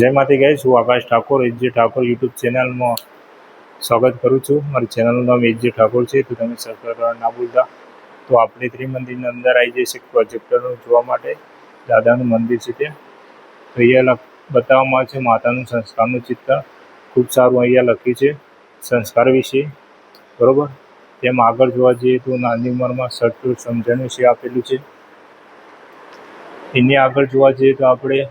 જય માતા ગાઈસ, હું આકાશ ઠાકોર એચજે ઠાકોર યુટ્યુબ ચેનલમાં સ્વાગત કરું છું. મારી ચેનલનું નામ એચજે ઠાકોર છે, તો તમે સબસ્ક્રાઈબ કરવા ના ભૂલતા. તો આપણે ત્રિમંદિરની અંદર આવી જઈશું પ્રોજેક્ટરનું જોવા માટે. દાદાનું મંદિર છે ત્યાં. તો અહીંયા બતાવવામાં આવે છે માતાનું સંસ્કારનું ચિત્ર. ખૂબ સારું અહીંયા લખ્યું છે સંસ્કાર વિશે, બરાબર. તેમ આગળ જોવા જઈએ તો નાની ઉંમરમાં સટલું સમજણ વિશે આપેલું છે. એની આગળ જોવા જઈએ તો આપણે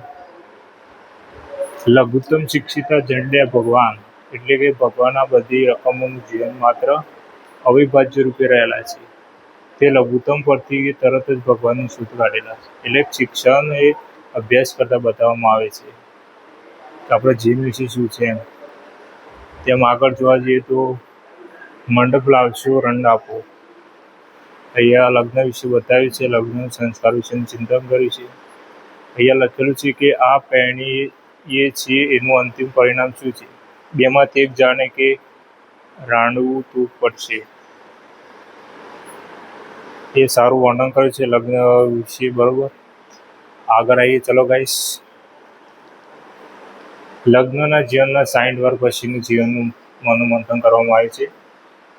લઘુત્તમ શિક્ષિતા જડ્યા ભગવાન, એટલે કે ભગવાન આ બધી રકમોનું જીવન માત્ર અવિભાજ્ય રૂપે રહેલા છે. તે લઘુત્તમ પરથી તરત જ ભગવાનનું સૂત્ર કાઢેલા છે. એટલે શિક્ષણ એ અભ્યાસ કરતાં બતાવવામાં આવે છે કે આપણે જીવન વિશે શું છે એમ. તેમ આગળ જોવા જઈએ તો મંડપ લાવશો રંડ આપો. અહીંયા લગ્ન વિશે બતાવ્યું છે, લગ્ન સંસ્કાર વિશેનું ચિંતન કર્યું છે. અહીંયા લખેલું છે કે આ પેણી એ છે, એનું અંતિમ પરિણામ શું છે? બેમાંથી એક જાણે કે રાંડવું તું પડશે. એ સારું વર્ણન કર્યું છે લગ્ન વિશે, બરોબર. આગળ આવીએ, ચલો ગાઈસ. લગ્નના જીવનના 60 વર્ષ પછીનું જીવનનું મનોમંથન કરવામાં આવે છે.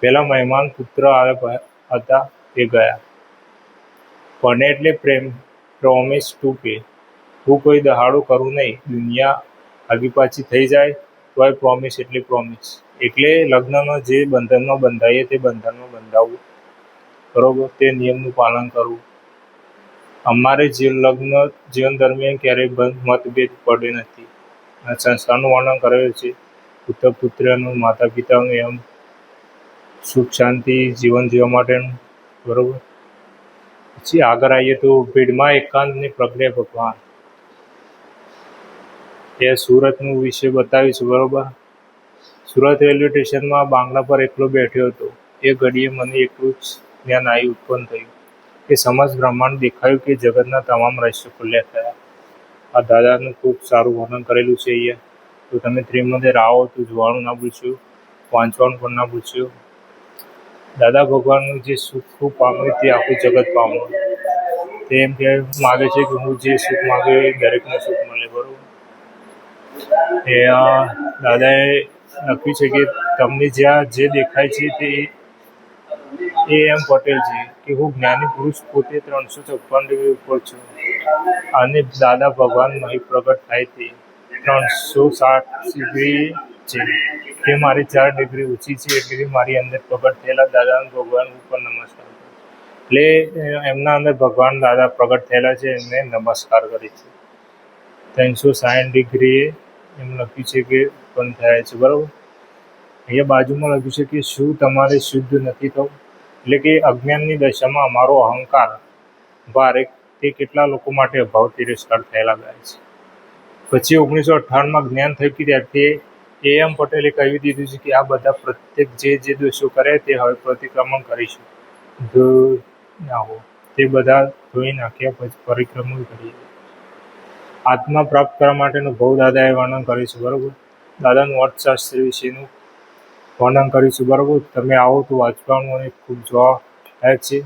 પહેલા મહેમાન પુત્ર આવ્યા હતા, એ ગયા. પરણે એટલે પ્રેમ, પ્રોમિસ ટુ પે. હું કોઈ દહાડો કરું નહીં, દુનિયા આગી પાછી થઈ જાય તોય પ્રોમિસ એટલે પ્રોમિસ. એટલે લગ્નનો જે બંધનમાં બંધાઈએ તે બંધનમાં બંધાવવું, બરાબર. તે નિયમનું પાલન કરવું. અમારે લગ્ન જીવન દરમિયાન ક્યારેય મતભેદ પડે નથી. અને સંસ્કારનું વર્ણન કરેલું છે. પુત્ર પુત્રનું, માતા પિતાનું, એમ સુખ શાંતિ જીવન જીવવા માટેનું, બરાબર. પછી આગળ આવીએ તો ભીડમાં એકાંતની પ્રક્રિયા ભગવાન. એ સુરતનું વિશે બતાવ્યું છે, બરાબર. સુરત રેલવે સ્ટેશનમાં બાંગલા પર એકલો બેઠ્યો હતો. એ ઘડીએ મને એટલું જ જ્ઞાન ઉત્પન્ન થયું કે સમસ્ત બ્રહ્માંડ દેખાયું, કે જગતના તમામ રહસ્યો ખુલ્યા થયા. આ દાદાનું ખૂબ સારું વર્ણન કરેલું છે અહીંયા. તો તમે ત્રિમંદિર આવો તો જોવાનું ના ભૂલશો, વાંચવાનું પણ ના ભૂલશો. દાદા ભગવાનનું જે સુખ પામ્યું તે આખું જગત પામ્યું. તે એમ કે માગે છે કે હું જે સુખ માગ્યું એ દરેકને સુખ મળે, બરાબર. એ દાદાએ લખ્યું છે કે તમને જ્યાં જે દેખાય છે તે એમ પટેલ છે કે હું જ્ઞાની પુરુષ પોતે 356 ડિગ્રી ઉપર છું. અને દાદા ભગવાન અહીં પ્રગટ થાય તે 360 ડિગ્રી છે. તે મારી 4 ડિગ્રી ઓછી છે, એટલે મારી અંદર પ્રગટ થયેલા દાદા ભગવાન ઉપર નમસ્કાર. એટલે એમના અંદર ભગવાન દાદા પ્રગટ થયેલા છે, એમને નમસ્કાર કરે છે. 360 ડિગ્રીએ એમ લખ્યું છે કે ઉત્પન્ન થયા છે, બરાબર. અહીંયા બાજુમાં લખ્યું છે કે શું તમારે શુદ્ધ નથી થવું? એટલે કે અજ્ઞાનની દશામાં અમારો અહંકાર ભારે તે કેટલા લોકો માટે અભાવ તિરસ્કાર થયેલા ગયા છે. પછી 1958માં જ્ઞાન થયું કે ત્યારથી એમ પટેલે કહી દીધું છે કે આ બધા પ્રત્યેક જે દોષો કરે તે હવે પ્રતિક્રમણ કરીશું. જો ના હો તે બધા ધોઈ નાખ્યા પછી પરિક્રમણ કરીએ. આત્મા પ્રાપ્ત કરવા માટેનું બહુ દાદાએ વર્ણન કર્યું છે, બરાબર. દાદાનું અર્થશાસ્ત્ર વિશેનું વર્ણન કર્યું છે, બરાબર. તમે આવો તો વાંચવાનું અને ખૂબ જોવા લાયક છે.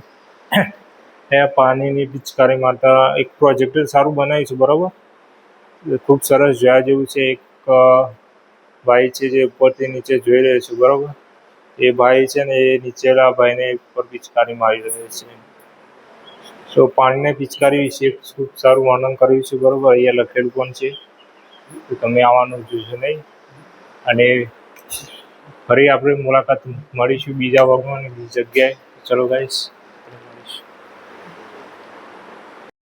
એ પાણીની પિચકારી મારતા એક પ્રોજેક્ટર સારું બનાવ્યું છે, બરાબર. ખૂબ સરસ જોવા જેવું છે. એક ભાઈ છે જે ઉપરથી નીચે જોઈ રહ્યો છે, બરાબર. એ ભાઈ છે ને એ નીચેલા ભાઈને ઉપર પિચકારી મારી રહ્યો છે. તો પાણીની પિચકારી વિશે ખૂબ સારું વર્ણન કર્યું છે, બરાબર. અહીંયા લખેલું પણ છે, તો તમે આવવાનું જોશો નહીં. અને ફરી આપણે મુલાકાત મળીશું બીજા વર્ગમાં અને બીજી જગ્યાએ. ચલો ગાઈસ.